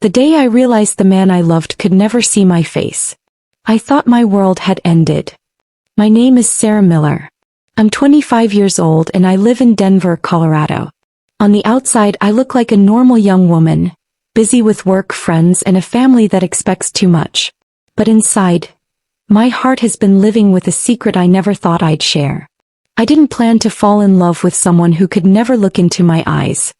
The day I realized the man I loved could never see my face. I thought my world had ended. My name is Sarah Miller. I'm 25 years old and I live in Denver, Colorado. On the outside I look like a normal young woman, busy with work, friends, and a family that expects too much. But inside, my heart has been living with a secret I never thought I'd share. I didn't plan to fall in love with someone who could never look into my eyes.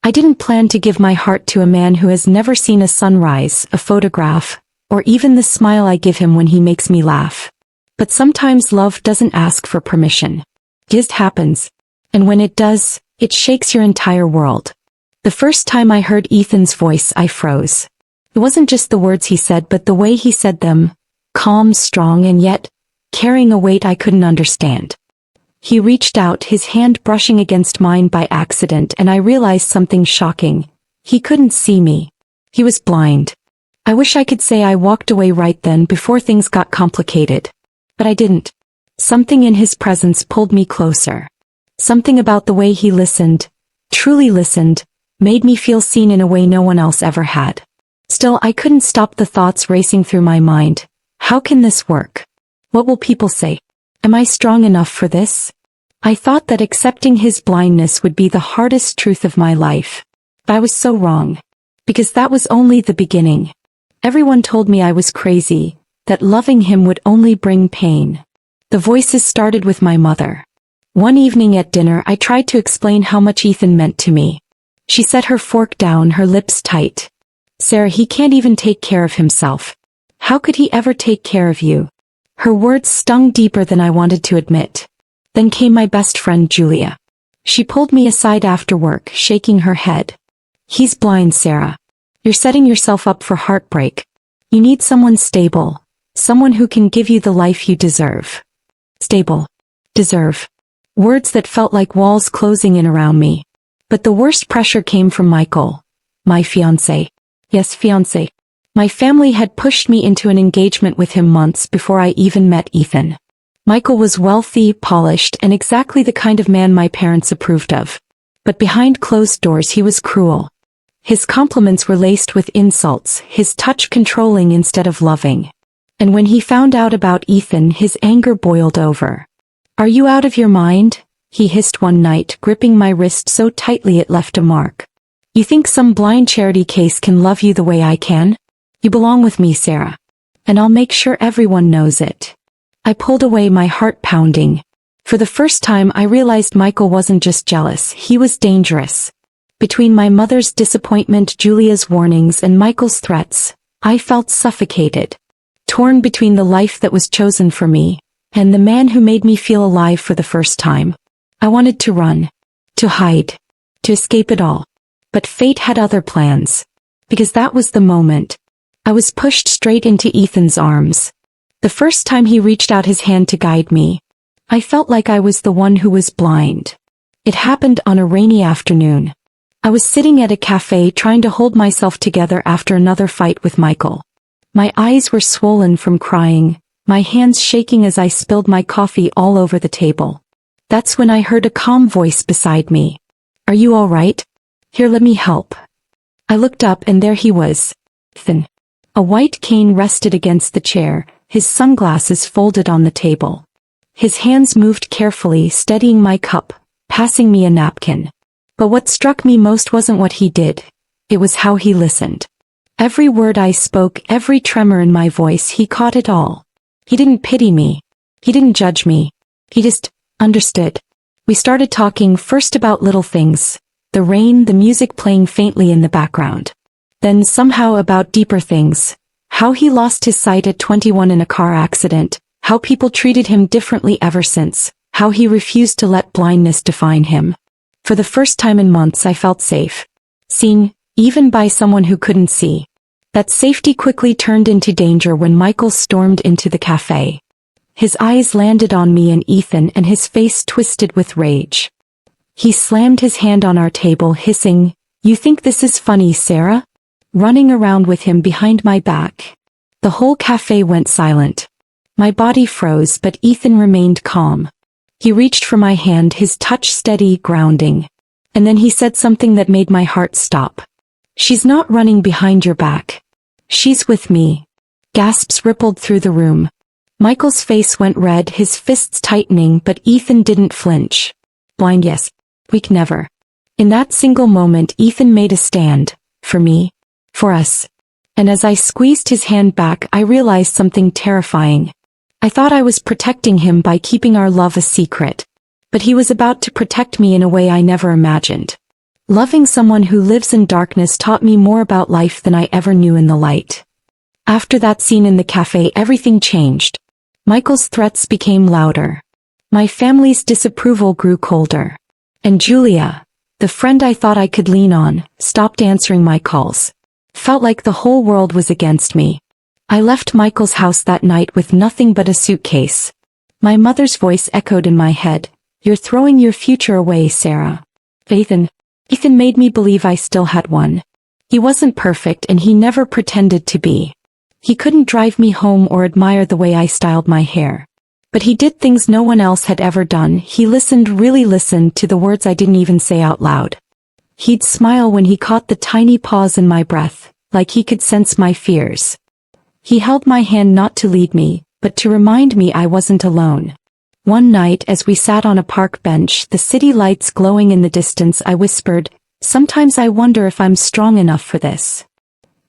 I didn't plan to give my heart to a man who has never seen a sunrise, a photograph, or even the smile I give him when he makes me laugh. But sometimes love doesn't ask for permission. It just happens. And when it does, it shakes your entire world. The first time I heard Ethan's voice, I froze. It wasn't just the words he said, but the way he said them. Calm, strong, and yet carrying a weight I couldn't understand. He reached out, his hand brushing against mine by accident, and I realized something shocking. He couldn't see me. He was blind. I wish I could say I walked away right then before things got complicated. But I didn't. Something in his presence pulled me closer. Something about the way he listened, truly listened, made me feel seen in a way no one else ever had. Still, I couldn't stop the thoughts racing through my mind. How can this work? What will people say? Am I strong enough for this? I thought that accepting his blindness would be the hardest truth of my life. But I was so wrong. Because that was only the beginning. Everyone told me I was crazy, that loving him would only bring pain. The voices started with my mother. One evening at dinner I tried to explain how much Ethan meant to me. She set her fork down, her lips tight. Sarah, he can't even take care of himself. How could he ever take care of you? Her words stung deeper than I wanted to admit. Then came my best friend Julia. She pulled me aside after work, shaking her head. He's blind, Sarah. You're setting yourself up for heartbreak. You need someone stable. Someone who can give you the life you deserve. Stable. Deserve. Words that felt like walls closing in around me. But the worst pressure came from Michael. My fiancé. Yes, fiancé. My family had pushed me into an engagement with him months before I even met Ethan. Michael was wealthy, polished, and exactly the kind of man my parents approved of. But behind closed doors he was cruel. His compliments were laced with insults, his touch controlling instead of loving. And when he found out about Ethan, his anger boiled over. Are you out of your mind? He hissed one night, gripping my wrist so tightly it left a mark. You think some blind charity case can love you the way I can? You belong with me, Sarah. And I'll make sure everyone knows it. I pulled away, my heart pounding. For the first time I realized Michael wasn't just jealous, he was dangerous. Between my mother's disappointment, Julia's warnings, and Michael's threats, I felt suffocated. Torn between the life that was chosen for me, and the man who made me feel alive for the first time. I wanted to run. To hide. To escape it all. But fate had other plans. Because that was the moment. I was pushed straight into Ethan's arms. The first time he reached out his hand to guide me, I felt like I was the one who was blind. It happened on a rainy afternoon. I was sitting at a cafe trying to hold myself together after another fight with Michael. My eyes were swollen from crying, my hands shaking as I spilled my coffee all over the table. That's when I heard a calm voice beside me. Are you all right? Here, let me help. I looked up and there he was. Ethan. A white cane rested against the chair, his sunglasses folded on the table. His hands moved carefully, steadying my cup, passing me a napkin. But what struck me most wasn't what he did. It was how he listened. Every word I spoke, every tremor in my voice, he caught it all. He didn't pity me. He didn't judge me. He just understood. We started talking first about little things. The rain, the music playing faintly in the background. Then somehow about deeper things. How he lost his sight at 21 in a car accident. How people treated him differently ever since. How he refused to let blindness define him. For the first time in months I felt safe. Seen, even by someone who couldn't see. That safety quickly turned into danger when Michael stormed into the cafe. His eyes landed on me and Ethan and his face twisted with rage. He slammed his hand on our table, hissing, "You think this is funny, Sarah?" Running around with him behind my back. The whole cafe went silent. My body froze, but Ethan remained calm. He reached for my hand, his touch steady, grounding. And then he said something that made my heart stop. She's not running behind your back. She's with me. Gasps rippled through the room. Michael's face went red, his fists tightening, but Ethan didn't flinch. Blind yes. Weak never. In that single moment Ethan made a stand. For me. For us. And as I squeezed his hand back I realized something terrifying. I thought I was protecting him by keeping our love a secret. But he was about to protect me in a way I never imagined. Loving someone who lives in darkness taught me more about life than I ever knew in the light. After that scene in the cafe everything changed. Michael's threats became louder. My family's disapproval grew colder. And Julia, the friend I thought I could lean on, stopped answering my calls. Felt like the whole world was against me. I left Michael's house that night with nothing but a suitcase. My mother's voice echoed in my head. You're throwing your future away, Sarah. Ethan made me believe I still had one. He wasn't perfect and he never pretended to be. He couldn't drive me home or admire the way I styled my hair. But he did things no one else had ever done. He really listened to the words I didn't even say out loud. He'd smile when he caught the tiny pause in my breath, like he could sense my fears. He held my hand not to lead me, but to remind me I wasn't alone. One night as we sat on a park bench, the city lights glowing in the distance, I whispered, "Sometimes I wonder if I'm strong enough for this."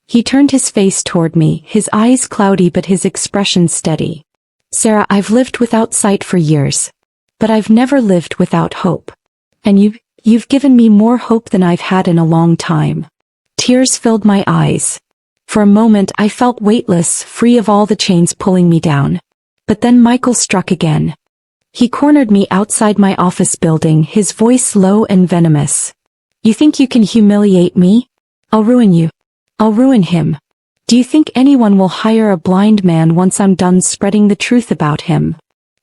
He turned his face toward me, his eyes cloudy but his expression steady. "Sarah, I've lived without sight for years. But I've never lived without hope. And you've given me more hope than I've had in a long time." Tears filled my eyes. For a moment I felt weightless, free of all the chains pulling me down. But then Michael struck again. He cornered me outside my office building, his voice low and venomous. "You think you can humiliate me? I'll ruin you. I'll ruin him. Do you think anyone will hire a blind man once I'm done spreading the truth about him?"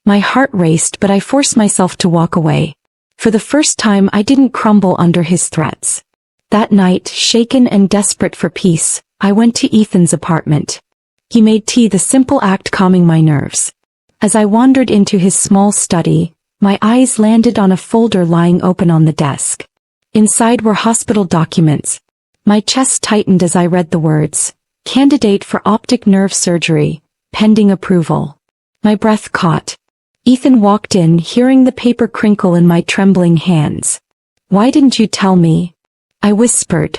My heart raced, but I forced myself to walk away. For the first time I didn't crumble under his threats. That night, shaken and desperate for peace, I went to Ethan's apartment. He made tea, the simple act calming my nerves. As I wandered into his small study, my eyes landed on a folder lying open on the desk. Inside were hospital documents. My chest tightened as I read the words, "Candidate for optic nerve surgery, pending approval." My breath caught. Ethan walked in, hearing the paper crinkle in my trembling hands. "Why didn't you tell me?" I whispered.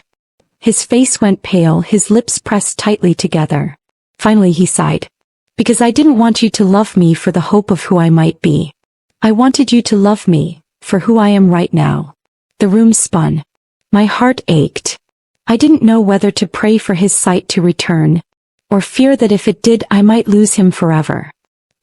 His face went pale, his lips pressed tightly together. Finally he sighed. "Because I didn't want you to love me for the hope of who I might be. I wanted you to love me, for who I am right now." The room spun. My heart ached. I didn't know whether to pray for his sight to return, or fear that if it did I might lose him forever.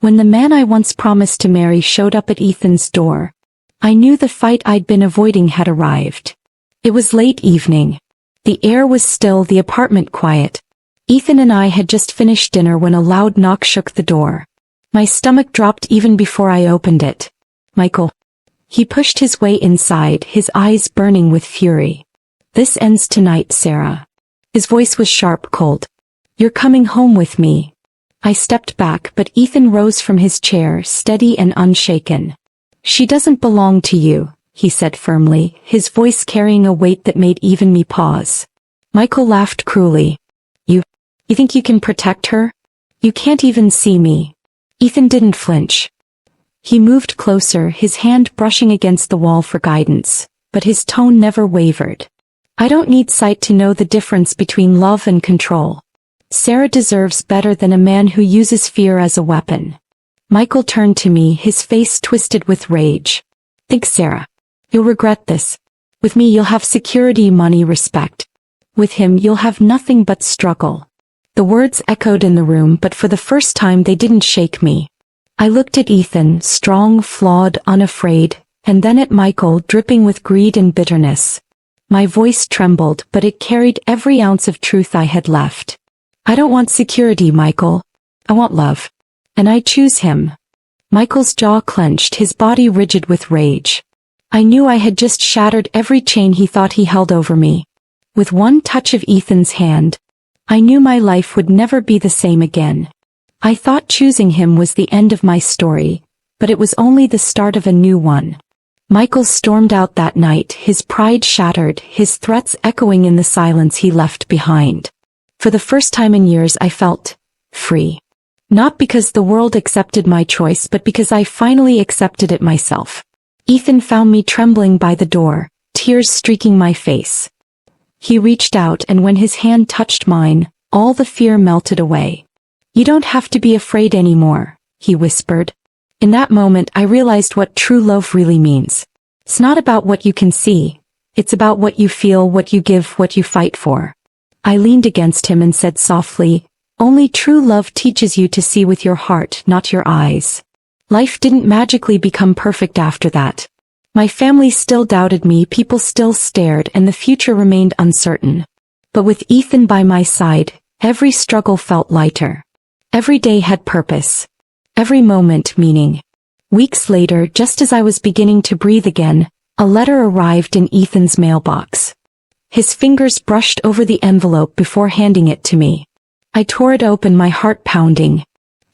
When the man I once promised to marry showed up at Ethan's door, I knew the fight I'd been avoiding had arrived. It was late evening. The air was still, the apartment quiet. Ethan and I had just finished dinner when a loud knock shook the door. My stomach dropped even before I opened it. "Michael." He pushed his way inside, his eyes burning with fury. "This ends tonight, Sarah." His voice was sharp, cold. "You're coming home with me." I stepped back, but Ethan rose from his chair, steady and unshaken. "She doesn't belong to you," he said firmly, his voice carrying a weight that made even me pause. Michael laughed cruelly. You think you can protect her? You can't even see me." Ethan didn't flinch. He moved closer, his hand brushing against the wall for guidance, but his tone never wavered. "I don't need sight to know the difference between love and control. Sarah deserves better than a man who uses fear as a weapon." Michael turned to me, his face twisted with rage. "Think, Sarah. You'll regret this. With me you'll have security, money, respect. With him you'll have nothing but struggle." The words echoed in the room, but for the first time they didn't shake me. I looked at Ethan, strong, flawed, unafraid, and then at Michael, dripping with greed and bitterness. My voice trembled, but it carried every ounce of truth I had left. "I don't want security, Michael. I want love. And I choose him." Michael's jaw clenched, his body rigid with rage. I knew I had just shattered every chain he thought he held over me. With one touch of Ethan's hand, I knew my life would never be the same again. I thought choosing him was the end of my story, but it was only the start of a new one. Michael stormed out that night, his pride shattered, his threats echoing in the silence he left behind. For the first time in years I felt free. Not because the world accepted my choice, but because I finally accepted it myself. Ethan found me trembling by the door, tears streaking my face. He reached out, and when his hand touched mine, all the fear melted away. "You don't have to be afraid anymore," he whispered. In that moment I realized what true love really means. It's not about what you can see. It's about what you feel, what you give, what you fight for. I leaned against him and said softly, "Only true love teaches you to see with your heart, not your eyes." Life didn't magically become perfect after that. My family still doubted me, people still stared, and the future remained uncertain. But with Ethan by my side, every struggle felt lighter. Every day had purpose. Every moment meaning. Weeks later, just as I was beginning to breathe again, a letter arrived in Ethan's mailbox. His fingers brushed over the envelope before handing it to me. I tore it open, my heart pounding.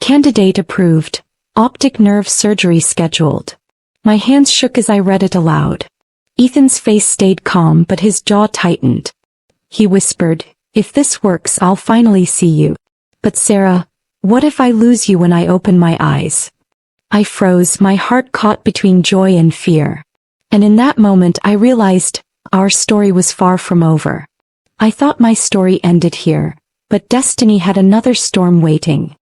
Candidate approved. Optic nerve surgery scheduled. My hands shook as I read it aloud. Ethan's face stayed calm, but his jaw tightened. He whispered, "If this works, I'll finally see you. But Sarah, what if I lose you when I open my eyes?" I froze, my heart caught between joy and fear. And in that moment I realized our story was far from over. I thought my story ended here, but destiny had another storm waiting.